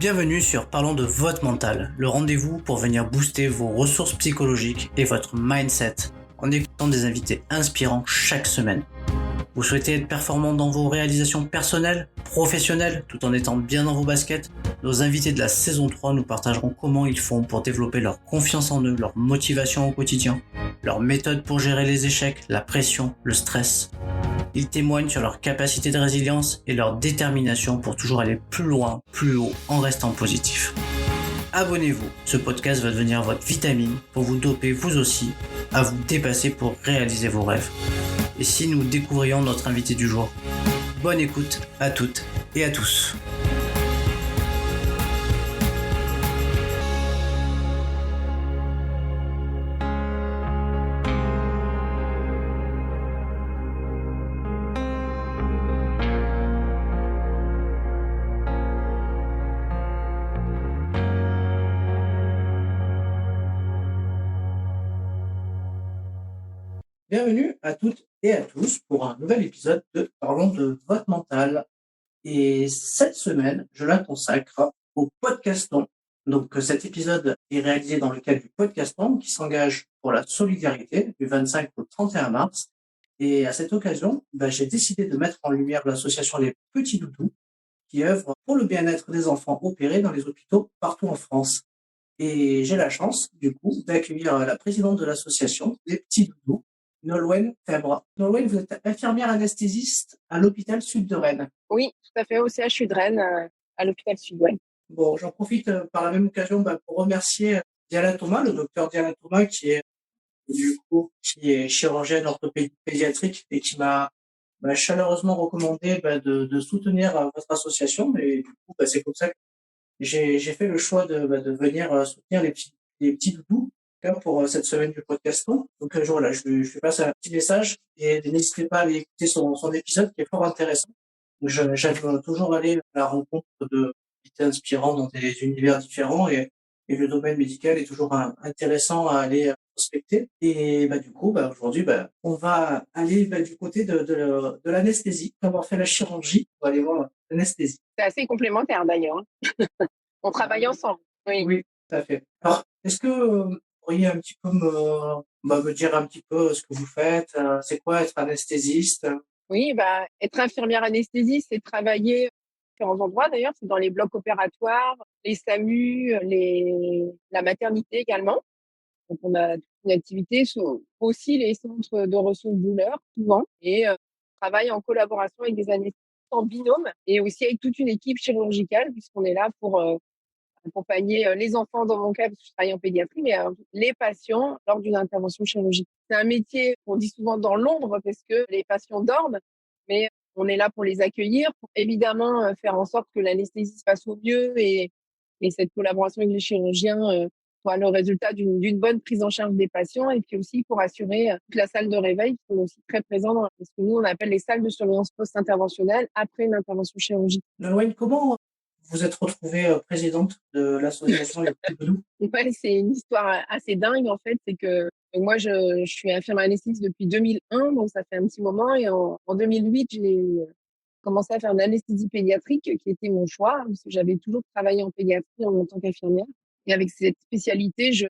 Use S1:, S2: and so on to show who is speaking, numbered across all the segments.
S1: Bienvenue sur Parlons de votre mental, le rendez-vous pour venir booster vos ressources psychologiques et votre mindset en écoutant des invités inspirants chaque semaine. Vous souhaitez être performant dans vos réalisations personnelles, professionnelles, tout en étant bien dans vos baskets? Nos invités de la saison 3 nous partageront comment ils font pour développer leur confiance en eux, leur motivation au quotidien, leurs méthodes pour gérer les échecs, la pression, le stress. Ils témoignent sur leur capacité de résilience et leur détermination pour toujours aller plus loin, plus haut, en restant positif. Abonnez-vous, ce podcast va devenir votre vitamine pour vous doper vous aussi à vous dépasser pour réaliser vos rêves. Et si nous découvrions notre invité du jour? Bonne écoute à toutes et à tous. Bienvenue à toutes et à tous pour un nouvel épisode de Parlons de votre mental. Et cette semaine, je la consacre au podcaston. Donc cet épisode est réalisé dans le cadre du podcaston qui s'engage pour la solidarité du 25 au 31 mars. Et à cette occasion, j'ai décidé de mettre en lumière l'association Les Petits Doudous qui œuvre pour le bien-être des enfants opérés dans les hôpitaux partout en France. Et j'ai la chance, du coup, d'accueillir la présidente de l'association Les Petits Doudous, Nolwenn Fabre. Nolwenn, vous êtes infirmière anesthésiste à l'hôpital Sud de Rennes.
S2: Oui, tout à fait, au CHU de Rennes, à l'hôpital Sud, ouais.
S1: Bon, j'en profite par la même occasion pour remercier Diana Thomas, le docteur Diana Thomas, qui est chirurgienne orthopédique pédiatrique et qui m'a chaleureusement recommandé de soutenir votre association. Et du coup, c'est comme ça que j'ai fait le choix de venir soutenir les petits doudous pour cette semaine du podcaston. Donc voilà, je lui passe un petit message et n'hésitez pas à aller écouter son épisode qui est fort intéressant. Donc j'aime toujours aller à la rencontre de invités inspirants dans des univers différents et le domaine médical est toujours intéressant à aller prospecter. Et du coup, aujourd'hui, on va aller du côté de l'anesthésie. Après avoir fait la chirurgie, on va aller voir l'anesthésie.
S2: C'est assez complémentaire d'ailleurs. On travaille ensemble.
S1: Oui, tout à fait. Alors, est-ce que vous pourriez un petit peu me dire un petit peu ce que vous faites? C'est quoi être anesthésiste?
S2: Oui, être infirmière anesthésiste, c'est travailler à différents endroits d'ailleurs. C'est dans les blocs opératoires, les SAMU, la maternité également. Donc on a toute une activité, aussi les centres de ressources douleurs, souvent. Et on travaille en collaboration avec des anesthésistes en binôme et aussi avec toute une équipe chirurgicale puisqu'on est là pour accompagner les enfants dans mon cas, parce que je travaille en pédiatrie, mais les patients lors d'une intervention chirurgicale. C'est un métier qu'on dit souvent dans l'ombre parce que les patients dorment, mais on est là pour les accueillir, pour évidemment faire en sorte que l'anesthésie se passe au mieux et cette collaboration avec les chirurgiens soit le résultat d'une bonne prise en charge des patients et puis aussi pour assurer que la salle de réveil qui est aussi très présente dans ce que nous on appelle les salles de surveillance post-interventionnelle après une intervention chirurgicale.
S1: Nolwenn, comment vous êtes retrouvée présidente de l'association Les Petits Doudous?
S2: Ouais, c'est une histoire assez dingue en fait. C'est que moi, je suis infirmière anesthésiste depuis 2001, donc ça fait un petit moment. Et en 2008, j'ai commencé à faire une anesthésie pédiatrique qui était mon choix, parce que j'avais toujours travaillé en pédiatrie en tant qu'infirmière. Et avec cette spécialité, je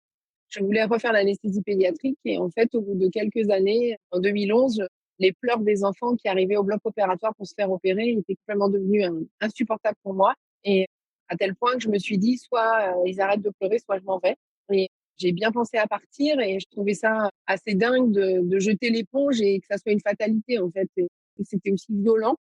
S2: voulais refaire l'anesthésie pédiatrique. Et en fait, au bout de quelques années, en 2011, les pleurs des enfants qui arrivaient au bloc opératoire pour se faire opérer étaient complètement devenus insupportables pour moi. Et à tel point que je me suis dit, soit ils arrêtent de pleurer, soit je m'en vais. Et j'ai bien pensé à partir et je trouvais ça assez dingue de jeter l'éponge et que ça soit une fatalité, en fait. Et c'était aussi violent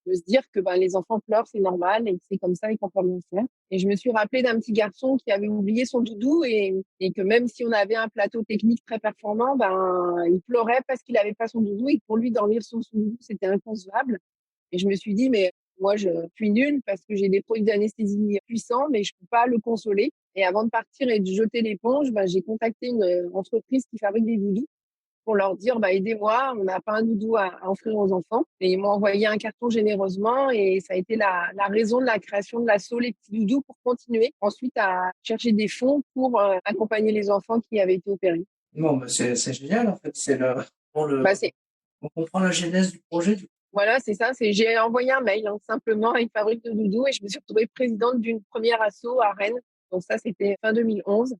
S2: de se dire que les enfants pleurent, c'est normal et que c'est comme ça et qu'on peut rien faire. Et je me suis rappelée d'un petit garçon qui avait oublié son doudou et que même si on avait un plateau technique très performant, il pleurait parce qu'il n'avait pas son doudou et que pour lui, dormir sur son doudou, c'était inconcevable. Et je me suis dit, mais moi, je suis nulle parce que j'ai des produits d'anesthésie puissants, mais je peux pas le consoler. Et avant de partir et de jeter l'éponge, j'ai contacté une entreprise qui fabrique des doudous pour leur dire, aidez-moi, on n'a pas un doudou à offrir aux enfants. Et ils m'ont envoyé un carton généreusement et ça a été la raison de la création de l'asso Les Petits Doudous pour continuer ensuite à chercher des fonds pour accompagner les enfants qui avaient été opérés.
S1: Non, c'est génial en fait. On comprend la genèse du projet.
S2: Voilà, c'est ça. J'ai envoyé un mail, hein, simplement à une fabrique de doudous et je me suis retrouvée présidente d'une première asso à Rennes. Donc ça, c'était fin 2011,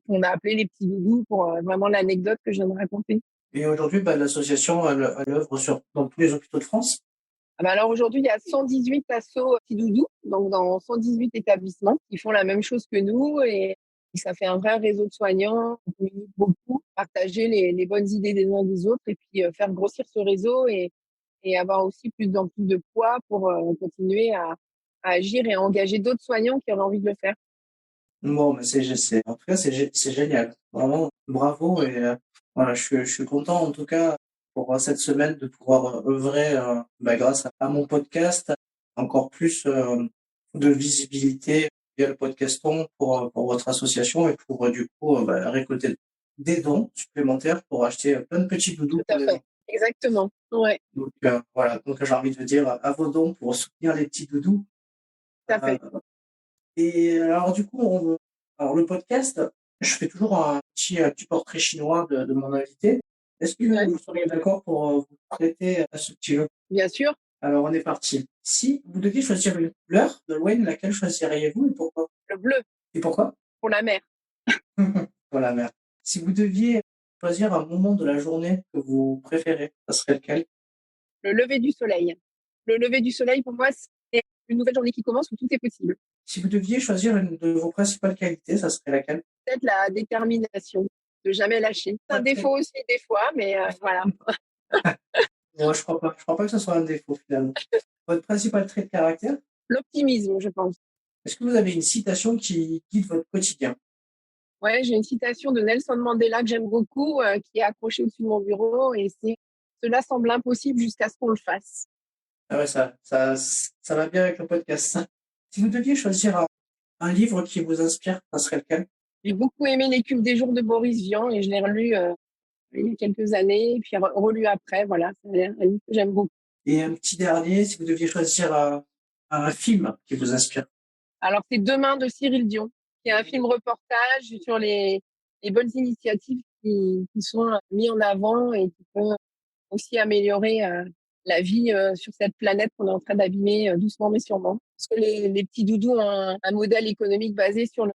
S2: qu'on a appelé les petits doudous pour vraiment l'anecdote que je viens de raconter.
S1: Et aujourd'hui, l'association, elle œuvre dans tous les hôpitaux de France.
S2: Ah bah alors aujourd'hui, il y a 118 assos petits doudous, donc dans 118 établissements qui font la même chose que nous et ça fait un vrai réseau de soignants. On communique beaucoup, partager les bonnes idées des uns des autres et puis faire grossir ce réseau et avoir aussi plus en plus de poids pour continuer à agir et à engager d'autres soignants qui auraient envie de le faire.
S1: Bon, mais en tout cas, c'est génial. Vraiment, bravo. Et voilà, je suis content, en tout cas, pour cette semaine de pouvoir œuvrer, grâce à mon podcast, encore plus de visibilité via le podcaston pour votre association et pour du coup récolter des dons supplémentaires pour acheter plein de petits doudous
S2: Tout
S1: pour
S2: à
S1: les
S2: fait.
S1: enfants.
S2: Exactement. Ouais,
S1: Donc voilà, donc j'ai envie de dire à vos dons pour soutenir les petits doudous.
S2: tout à
S1: Euh,
S2: fait.
S1: et alors du coup, alors le podcast, je fais toujours un petit portrait chinois de mon invité. Est-ce que
S2: Ouais,
S1: vous seriez d'accord pour vous prêter à ce petit jeu?
S2: bien sûr,
S1: Alors on est parti. Si vous deviez choisir une couleur, Nolwenn, laquelle choisiriez-vous et pourquoi?
S2: le bleu
S1: Et pourquoi?
S2: pour la mer.
S1: Voilà, merde. Si vous deviez choisir un moment de la journée que vous préférez, ça serait lequel?
S2: Le lever du soleil. Le lever du soleil, pour moi, c'est une nouvelle journée qui commence où tout est possible.
S1: Si vous deviez choisir une de vos principales qualités, ça serait laquelle?
S2: Peut-être la détermination, de jamais lâcher. C'est un
S1: Ah, très-
S2: défaut aussi des fois, mais voilà.
S1: Moi, je crois pas que ce soit un défaut finalement. Votre principal trait de caractère?
S2: L'optimisme, je pense.
S1: Est-ce que vous avez une citation qui guide votre quotidien?
S2: Ouais, j'ai une citation de Nelson Mandela que j'aime beaucoup, qui est accrochée au-dessus de mon bureau et c'est cela semble impossible jusqu'à ce qu'on le fasse.
S1: Ah ouais, ça va bien avec le podcast. Si vous deviez choisir un livre qui vous inspire, ça serait lequel?
S2: J'ai beaucoup aimé L'écume des jours de Boris Vian et je l'ai relu il y a quelques années, puis relu après. Voilà, c'est un livre que j'aime beaucoup.
S1: Et un petit dernier, si vous deviez choisir un film qui vous inspire.
S2: Alors, c'est Demain de Cyril Dion, qui est un film reportage sur les bonnes initiatives qui sont mises en avant et qui peuvent aussi améliorer la vie sur cette planète qu'on est en train d'abîmer doucement mais sûrement. Parce que les petits doudous ont un modèle économique basé sur le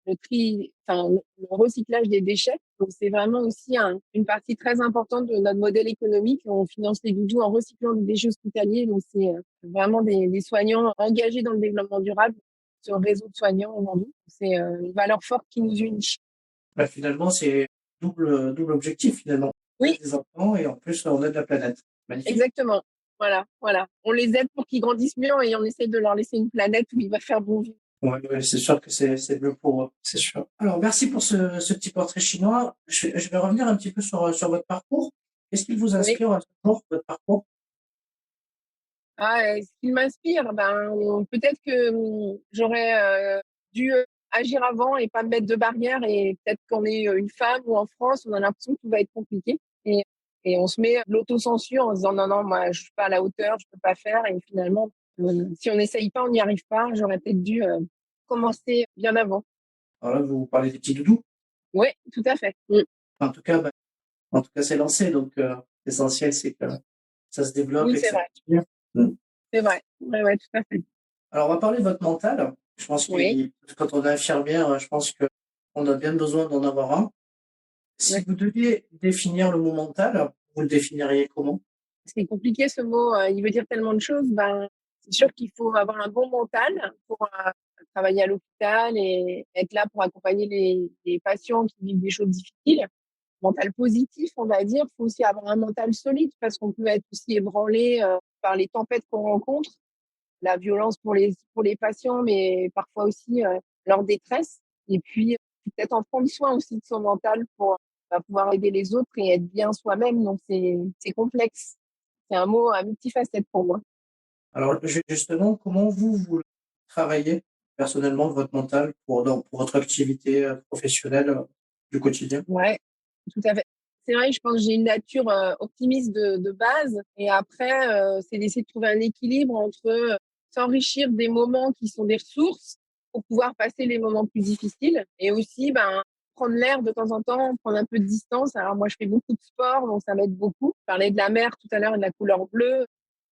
S2: recyclage des déchets. Donc c'est vraiment aussi une partie très importante de notre modèle économique. On finance les doudous en recyclant des déchets hospitaliers. Donc c'est vraiment des soignants engagés dans le développement durable, ce réseau de soignants aujourd'hui. C'est une valeur forte qui nous unit.
S1: Finalement, c'est double objectif finalement. On
S2: Oui,
S1: aide des enfants et en plus on aide la planète. Magnifique.
S2: exactement. Voilà, voilà. On les aide pour qu'ils grandissent mieux et on essaie de leur laisser une planète où il va faire bon vivre.
S1: Ouais, ouais, c'est sûr que c'est mieux pour eux, c'est sûr. Alors merci pour ce petit portrait chinois. Je vais revenir un petit peu sur votre parcours. Qu'est-ce qui vous
S2: Oui.
S1: inspire toujours votre parcours?
S2: Ce qui m'inspire, peut-être que j'aurais dû agir avant et pas me mettre de barrière et peut-être qu'on est une femme ou en France, on a l'impression que tout va être compliqué et, et on se met de l'autocensure en se disant non, non, moi je suis pas à la hauteur, je peux pas faire et finalement, si on n'essaye pas, on n'y arrive pas. J'aurais peut-être dû commencer bien avant.
S1: Alors là, vous parlez des petits doudous.
S2: Oui, tout à fait. Mm.
S1: En tout cas, c'est lancé, donc l'essentiel, c'est que ça se développe
S2: Oui,
S1: et que
S2: c'est
S1: ça
S2: vrai.
S1: continue. Mm.
S2: C'est vrai. Ouais, ouais, tout à fait.
S1: Alors, on va parler de votre mental. Je pense
S2: Oui,
S1: que quand on est infirmière, je pense que on a bien besoin d'en avoir un. Si
S2: ouais.
S1: vous deviez définir le mot mental, vous le définiriez comment?
S2: C'est compliqué ce mot, il veut dire tellement de choses. C'est sûr qu'il faut avoir un bon mental pour travailler à l'hôpital et être là pour accompagner les patients qui vivent des choses difficiles. Mental positif, on va dire. Il faut aussi avoir un mental solide parce qu'on peut être aussi ébranlé par les tempêtes qu'on rencontre, la violence pour les patients, mais parfois aussi leur détresse. Et puis, peut-être en prendre soin aussi de son mental pour pouvoir aider les autres et être bien soi-même. Donc, c'est complexe. C'est un mot à multifacette pour moi.
S1: Alors, justement, comment vous travaillez personnellement votre mental pour votre activité professionnelle du quotidien?
S2: Ouais, tout à fait. C'est vrai, je pense que j'ai une nature optimiste de base. Et après, c'est d'essayer de trouver un équilibre entre s'enrichir des moments qui sont des ressources pour pouvoir passer les moments plus difficiles. Et aussi, prendre l'air de temps en temps, prendre un peu de distance. Alors moi, je fais beaucoup de sport, donc ça m'aide beaucoup. Je parlais de la mer tout à l'heure et de la couleur bleue.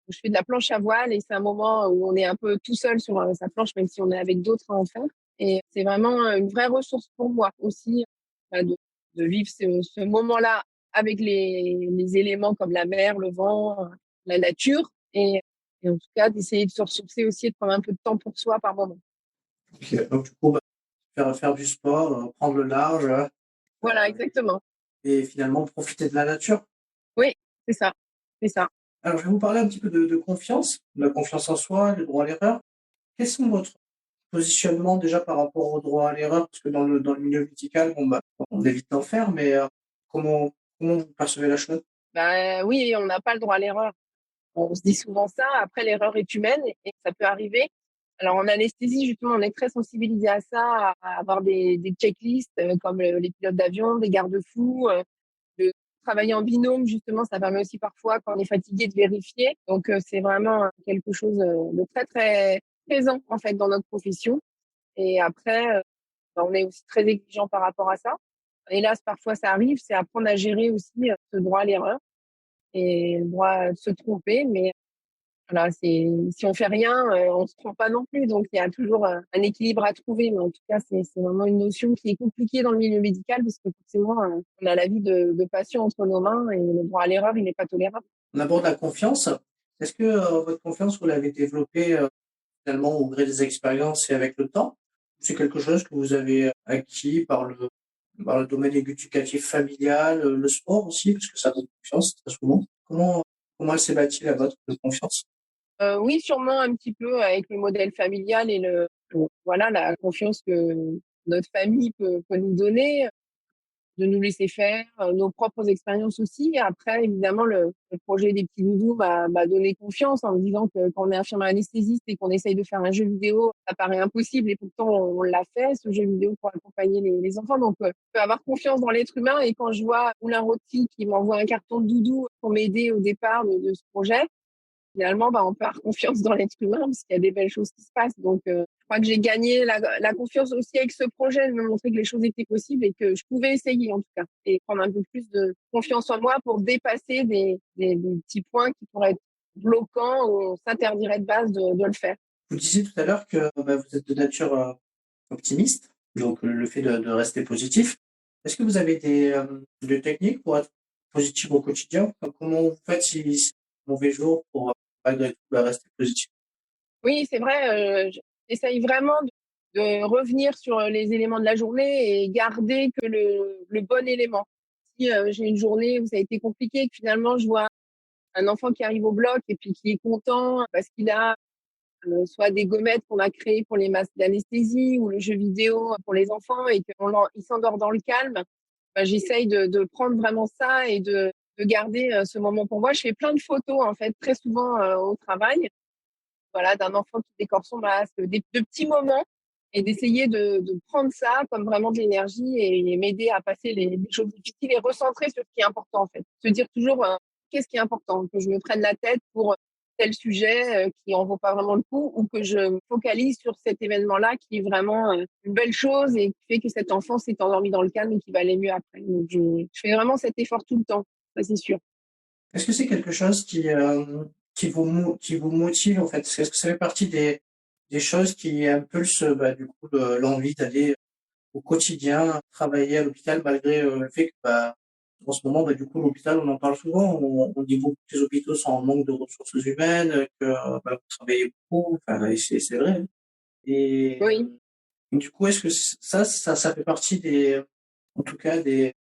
S2: Je fais de la planche à voile et c'est un moment où on est un peu tout seul sur sa planche, même si on est avec d'autres à en faire. Et c'est vraiment une vraie ressource pour moi aussi, de vivre ce moment-là avec les éléments comme la mer, le vent, la nature. Et en tout cas, d'essayer de se ressourcer aussi et de prendre un peu de temps pour soi par moment.
S1: Ok, donc du coup, faire du sport, prendre le large
S2: Voilà, exactement.
S1: et finalement profiter de la nature.
S2: Oui, c'est ça. C'est ça.
S1: Alors, je vais vous parler un petit peu de confiance, de la confiance en soi, du droit à l'erreur. Quels sont votre positionnement déjà par rapport au droit à l'erreur? Parce que dans le milieu médical, bon, bah, on évite d'en faire, mais comment vous percevez la chose?
S2: Ben oui, on n'a pas le droit à l'erreur. On se dit souvent ça. Après, l'erreur est humaine et ça peut arriver. Alors, en anesthésie, justement, on est très sensibilisé à ça, à avoir des checklists comme les pilotes d'avion, des garde-fous, de travailler en binôme, justement, ça permet aussi parfois, quand on est fatigué, de vérifier. Donc, c'est vraiment quelque chose de très, très présent, en fait, dans notre profession. Et après, on est aussi très exigeant par rapport à ça. Hélas, parfois, ça arrive. C'est apprendre à gérer aussi ce droit à l'erreur et le droit de se tromper. Mais voilà, si on fait rien, on se trompe pas non plus. Donc, il y a toujours un équilibre à trouver. Mais en tout cas, c'est vraiment une notion qui est compliquée dans le milieu médical parce que forcément, on a la vie de patient entre nos mains et le droit à l'erreur, il n'est pas tolérable.
S1: On aborde la confiance. Est-ce que votre confiance, vous l'avez développée finalement au gré des expériences et avec le temps? Ou c'est quelque chose que vous avez acquis par le domaine éducatif familial, le sport aussi, parce que ça donne confiance très souvent. Comment elle s'est bâtie la vôtre de confiance?
S2: Oui, sûrement un petit peu avec le modèle familial et voilà, la confiance que notre famille peut nous donner, de nous laisser faire, nos propres expériences aussi. Après, évidemment, le projet des petits doudous m'a donné confiance en me disant que quand on est infirmier anesthésiste et qu'on essaye de faire un jeu vidéo, ça paraît impossible et pourtant on l'a fait, ce jeu vidéo pour accompagner les enfants. Donc, je peux avoir confiance dans l'être humain et quand je vois Moulin Rôti qui m'envoie un carton de doudou pour m'aider au départ de ce projet, finalement, on peut avoir confiance dans l'être humain parce qu'il y a des belles choses qui se passent. Donc, je crois que j'ai gagné la confiance aussi avec ce projet, de me montrer que les choses étaient possibles et que je pouvais essayer en tout cas et prendre un peu plus de confiance en moi pour dépasser des petits points qui pourraient être bloquants ou on s'interdirait de base de le faire.
S1: Vous disiez tout à l'heure que vous êtes de nature optimiste, donc le fait de rester positif. Est-ce que vous avez des techniques pour être positif au quotidien? Comment vous faites si c'est un mauvais jour pour malgré tout rester positif?
S2: Oui, c'est vrai, j'essaye vraiment de revenir sur les éléments de la journée et garder que le bon élément. Si j'ai une journée où ça a été compliqué, que finalement je vois un enfant qui arrive au bloc et puis qui est content parce qu'il a soit des gommettes qu'on a créées pour les masques d'anesthésie ou le jeu vidéo pour les enfants et qu'il s'endort dans le calme, j'essaye de prendre vraiment ça et de garder ce moment pour moi. Je fais plein de photos en fait, très souvent au travail, voilà, d'un enfant qui décore son masque, de petits moments et d'essayer de prendre ça comme vraiment de l'énergie et m'aider à passer les choses difficiles et recentrer sur ce qui est important en fait. Se dire toujours qu'est-ce qui est important, que je me prenne la tête pour tel sujet qui en vaut pas vraiment le coup ou que je me focalise sur cet événement-là qui est vraiment une belle chose et qui fait que cet enfant s'est endormi dans le calme et qui va aller mieux après. Donc je fais vraiment cet effort tout le temps, ça c'est sûr.
S1: Est-ce que c'est quelque chose qui vous motive en fait? Est-ce que ça fait partie des choses qui impulsent du coup l'envie d'aller au quotidien travailler à l'hôpital malgré le fait que en ce moment du coup l'hôpital on en parle souvent, on dit beaucoup que les hôpitaux sont en manque de ressources humaines, que vous travaillez beaucoup, enfin et c'est vrai. Hein. Et
S2: Oui.
S1: du coup est-ce que ça fait partie en tout cas des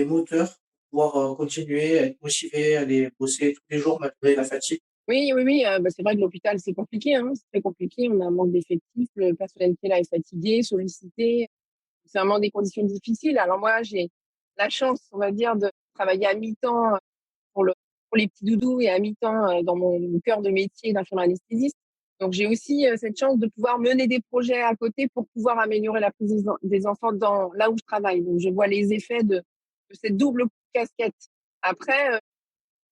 S1: moteurs pour pouvoir continuer à être motivé, à aller bosser tous les jours malgré la fatigue?
S2: Oui, oui, oui, c'est vrai que l'hôpital, c'est compliqué, hein, c'est très compliqué. On a un manque d'effectifs, le personnel qui est là est fatigué, sollicité. C'est vraiment des conditions difficiles. Alors moi, j'ai la chance, on va dire, de travailler à mi-temps pour les petits doudous et à mi-temps dans mon cœur de métier d'infirmière anesthésiste. Donc j'ai aussi cette chance de pouvoir mener des projets à côté pour pouvoir améliorer la prise des enfants dans là où je travaille. Donc je vois les effets de cette double casquette. Après,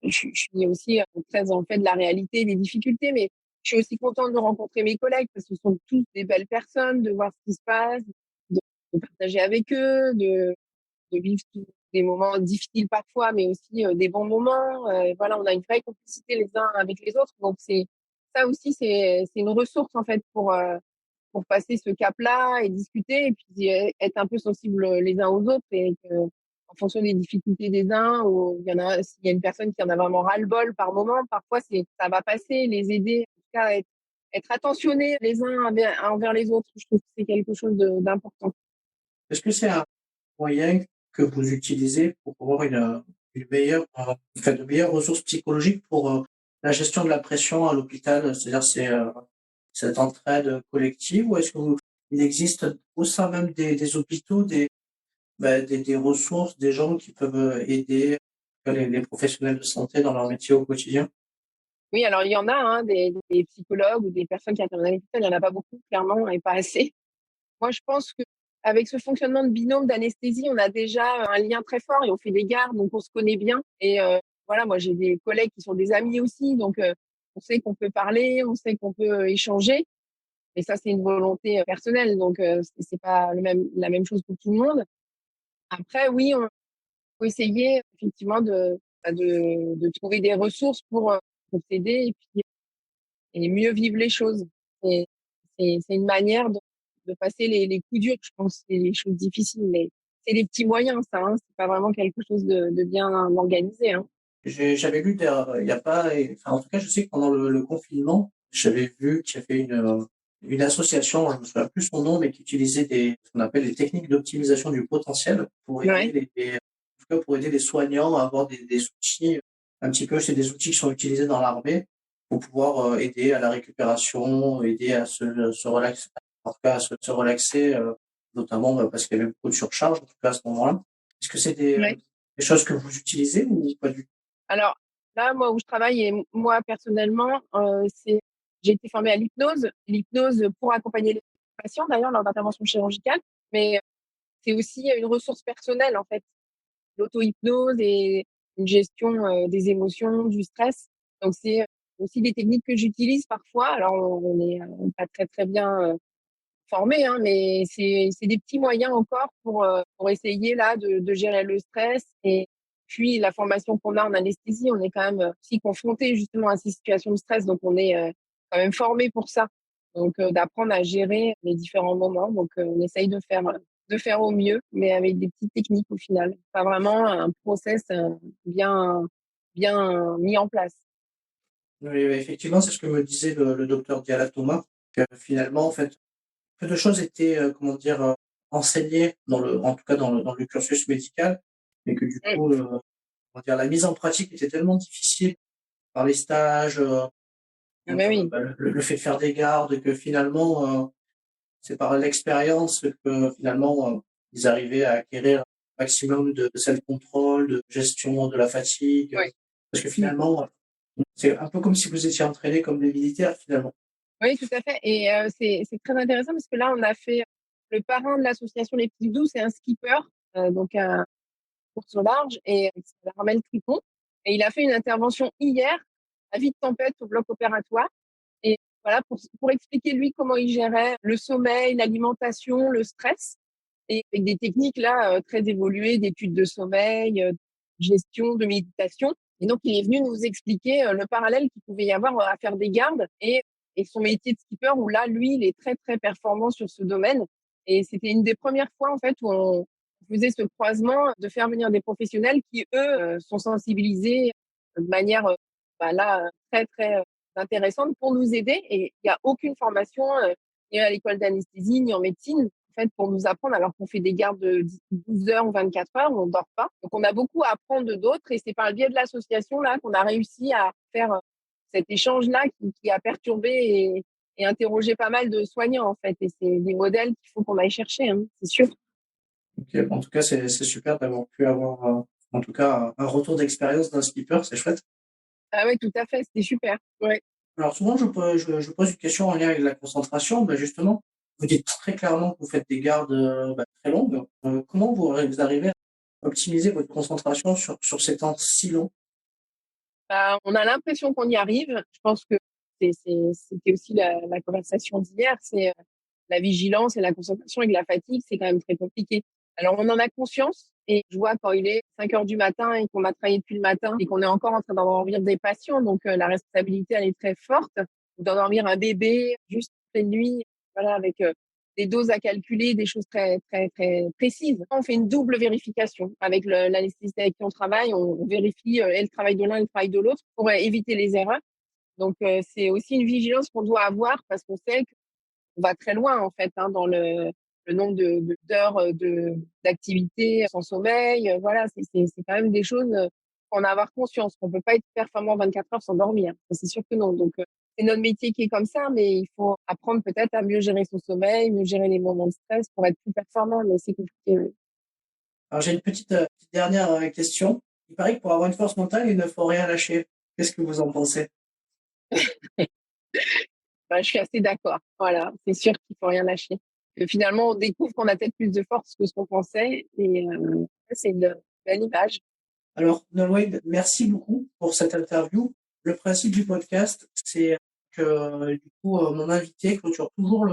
S2: je suis aussi très en fait de la réalité, des difficultés, mais je suis aussi contente de rencontrer mes collègues parce que ce sont tous des belles personnes, de voir ce qui se passe, de partager avec eux, de vivre des moments difficiles parfois, mais aussi des bons moments. Voilà, on a une vraie complicité les uns avec les autres. Donc c'est ça aussi, c'est une ressource en fait pour passer ce cap-là et discuter et puis être un peu sensible les uns aux autres et que, en fonction des difficultés des uns ou s'il y a une personne qui en a vraiment ras-le-bol par moment, parfois ça va passer, les aider, en tout cas être attentionnés les uns envers les autres. Je trouve que c'est quelque chose d'important.
S1: Est-ce que c'est un moyen que vous utilisez pour avoir une meilleure, enfin, de meilleures ressources psychologiques pour la gestion de la pression à l'hôpital? C'est-à-dire, cette entraide collective ou est-ce que il existe au sein même des hôpitaux des ressources, des gens qui peuvent aider les professionnels de santé dans leur métier au quotidien?
S2: Oui, alors il y en a, hein, des psychologues ou des personnes qui interviennent à l'hôpital, il y en a pas beaucoup clairement et pas assez. Moi, je pense qu'avec ce fonctionnement de binôme d'anesthésie, on a déjà un lien très fort et on fait des gardes, donc on se connaît bien. Et voilà, moi, j'ai des collègues qui sont des amis aussi, donc on sait qu'on peut parler, on sait qu'on peut échanger. Et ça, c'est une volonté personnelle, donc c'est pas la même chose pour tout le monde. Après, oui, on peut essayer effectivement de trouver des ressources pour s'aider et mieux vivre les choses. Et c'est une manière de passer les coups durs, je pense, et les choses difficiles. Mais c'est des petits moyens, ça, hein. C'est pas vraiment quelque chose de bien organisé, hein.
S1: J'avais lu, il y a pas, enfin, en tout cas, je sais que pendant le confinement, j'avais vu qu'il y avait une association, je me souviens plus son nom, mais qui utilisait ce qu'on appelle les techniques d'optimisation du potentiel pour aider
S2: Ouais.
S1: en tout cas, pour aider les soignants à avoir des outils, un petit peu, c'est des outils qui sont utilisés dans l'armée pour pouvoir aider à la récupération, aider à se relaxer, en tout cas, à se relaxer, notamment parce qu'il y avait beaucoup de surcharge, en tout cas, à ce moment-là. Est-ce que c'est
S2: Ouais.
S1: des choses que vous utilisez ou pas du tout?
S2: Alors là, moi, où je travaille et moi, personnellement, j'ai été formée à l'hypnose. L'hypnose pour accompagner les patients, d'ailleurs, lors d'interventions chirurgicales. Mais c'est aussi une ressource personnelle, en fait. L'auto-hypnose et une gestion des émotions, du stress. Donc, c'est aussi des techniques que j'utilise parfois. Alors, on est pas très, très bien formés, hein, mais c'est des petits moyens encore pour essayer là de gérer le stress. Et puis, la formation qu'on a en anesthésie, on est quand même aussi confronté justement à ces situations de stress. Donc, on est quand même formé pour ça. Donc, d'apprendre à gérer les différents moments. Donc, on essaye de faire au mieux, mais avec des petites techniques au final. Pas vraiment un process bien, bien mis en place.
S1: Oui, oui, effectivement, c'est ce que me disait le docteur Diala Thomas, que finalement, en fait, peu de choses étaient, comment dire, enseignées en tout cas dans le cursus médical, mais que du
S2: Mm.
S1: coup, comment dire, la mise en pratique était tellement difficile par les stages,
S2: Mais oui,
S1: le fait de faire des gardes, que finalement, c'est par l'expérience que finalement, ils arrivaient à acquérir un maximum de self-control, de gestion de la fatigue,
S2: ouais.
S1: parce que
S2: Mm.
S1: finalement, c'est un peu comme si vous étiez entraîné comme des militaires finalement.
S2: Oui, tout à fait. Et c'est très intéressant parce que là, on a fait le parrain de l'association Les Petits Doux, c'est un skipper, donc un course au large, et il s'appelle Armel Tripon. Et il a fait une intervention hier à Vide Tempête au bloc opératoire. Et voilà, pour expliquer lui comment il gérait le sommeil, l'alimentation, le stress, et avec des techniques là très évoluées d'études de sommeil, gestion, de méditation. Et donc, il est venu nous expliquer le parallèle qu'il pouvait y avoir à faire des gardes et son métier de skipper où là, lui, il est très, très performant sur ce domaine. Et c'était une des premières fois, en fait, où on faisait ce croisement de faire venir des professionnels qui, eux, sont sensibilisés de manière, bah, là, très, très intéressante pour nous aider. Et il n'y a aucune formation, ni à l'école d'anesthésie, ni en médecine, en fait, pour nous apprendre, alors qu'on fait des gardes de 12 heures ou 24 heures, on ne dort pas. Donc, on a beaucoup à apprendre de d'autres et c'est par le biais de l'association là qu'on a réussi à faire cet échange-là qui a perturbé et interrogé pas mal de soignants, en fait. Et c'est des modèles qu'il faut qu'on aille chercher, hein, c'est sûr.
S1: OK, en tout cas, c'est super d'avoir pu avoir, en tout cas, un retour d'expérience d'un skipper, c'est chouette.
S2: Ah ouais, tout à fait, c'était super. Ouais.
S1: Alors souvent, je pose une question en lien avec la concentration. Bah, justement, vous dites très clairement que vous faites des gardes, très longues. Comment vous arrivez à optimiser votre concentration sur ces temps si longs?
S2: Bah, on a l'impression qu'on y arrive. Je pense que c'était aussi la conversation d'hier, c'est la vigilance et la concentration avec la fatigue, c'est quand même très compliqué. Alors, on en a conscience et je vois quand il est 5 heures du matin et qu'on a travaillé depuis le matin et qu'on est encore en train d'endormir des patients. Donc, la responsabilité, elle est très forte. D'endormir un bébé juste après nuit, voilà, avec des doses à calculer, des choses très, très, très précises. On fait une double vérification avec l'anesthésiste avec qui on travaille. On vérifie et le travail de l'un et le travail de l'autre pour éviter les erreurs. Donc, c'est aussi une vigilance qu'on doit avoir parce qu'on sait qu'on va très loin, en fait, hein, dans le nombre d'heures d'activité sans sommeil. Voilà, c'est quand même des choses qu'on a à avoir conscience. On peut pas être performant 24 heures sans dormir. Ça, c'est sûr que non. Donc, c'est notre métier qui est comme ça, mais il faut apprendre peut-être à mieux gérer son sommeil, mieux gérer les moments de stress pour être plus performant, mais c'est compliqué, oui.
S1: Alors j'ai une petite dernière question. Il paraît que pour avoir une force mentale, il ne faut rien lâcher. Qu'est-ce que vous en pensez?
S2: Bah, je suis assez d'accord. Voilà, c'est sûr qu'il faut rien lâcher. Que finalement, on découvre qu'on a peut-être plus de force que ce qu'on pensait et c'est une belle image.
S1: Alors, Nolwenn, merci beaucoup pour cette interview. Le principe du podcast, c'est que du coup, mon invité clôture toujours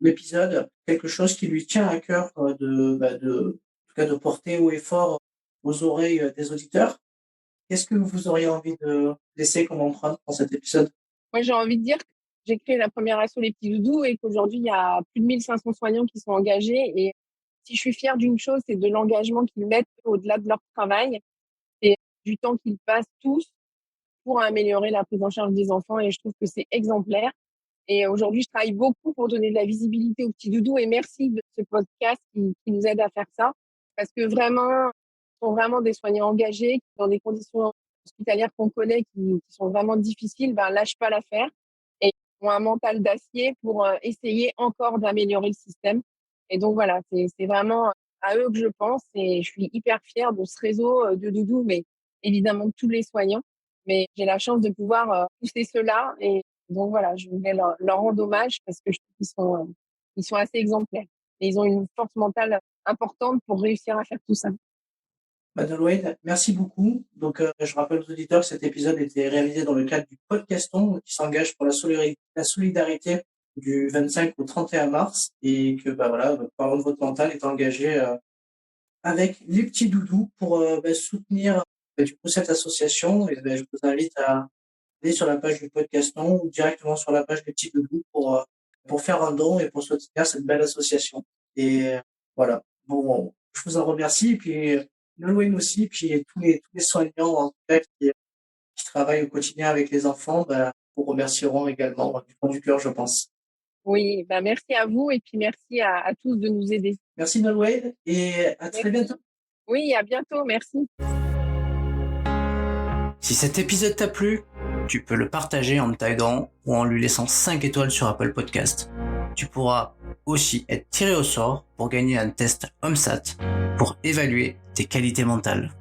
S1: l'épisode, quelque chose qui lui tient à cœur en tout cas de porter haut et fort aux oreilles des auditeurs. Qu'est-ce que vous auriez envie de laisser comme empreinte dans cet épisode?
S2: Moi, j'ai envie de dire que j'ai créé la première asso Les Petits Doudous et qu'aujourd'hui, il y a plus de 1500 soignants qui sont engagés. Et si je suis fière d'une chose, c'est de l'engagement qu'ils mettent au-delà de leur travail et du temps qu'ils passent tous pour améliorer la prise en charge des enfants. Et je trouve que c'est exemplaire. Et aujourd'hui, je travaille beaucoup pour donner de la visibilité aux petits doudous et merci de ce podcast qui nous aide à faire ça. Parce que vraiment, ce sont vraiment des soignants engagés dans des conditions hospitalières qu'on connaît qui sont vraiment difficiles, ben, lâchent pas l'affaire et ont un mental d'acier pour essayer encore d'améliorer le système. Et donc voilà, c'est vraiment à eux que je pense et je suis hyper fière de ce réseau de doudous, mais évidemment de tous les soignants. Mais j'ai la chance de pouvoir pousser cela et donc voilà, je voulais leur rendre hommage parce que je trouve ils sont assez exemplaires. Et ils ont une force mentale importante pour réussir à faire tout ça.
S1: Nolwenn, merci beaucoup. Donc, je rappelle aux auditeurs que cet épisode a été réalisé dans le cadre du Podcaston, qui s'engage pour la solidarité du 25 au 31 mars, et que, voilà, Parlons de votre mental est engagé avec les petits doudous pour soutenir du coup cette association. Et je vous invite à aller sur la page du Podcaston ou directement sur la page des petits doudous pour faire un don et pour soutenir cette belle association. Et voilà. Bon, je vous en remercie. Et puis, Nolwenn aussi, puis tous les soignants en tout cas qui travaillent au quotidien avec les enfants, vous remercieront également du fond du cœur, je pense.
S2: Oui, bah merci à vous et puis merci à tous de nous aider.
S1: Merci Nolwenn et à très bientôt.
S2: Oui, à bientôt, merci.
S1: Si cet épisode t'a plu, tu peux le partager en me taguant ou en lui laissant 5 étoiles sur Apple Podcast. Tu pourras aussi être tiré au sort pour gagner un test HomeSat pour évaluer tes qualités mentales.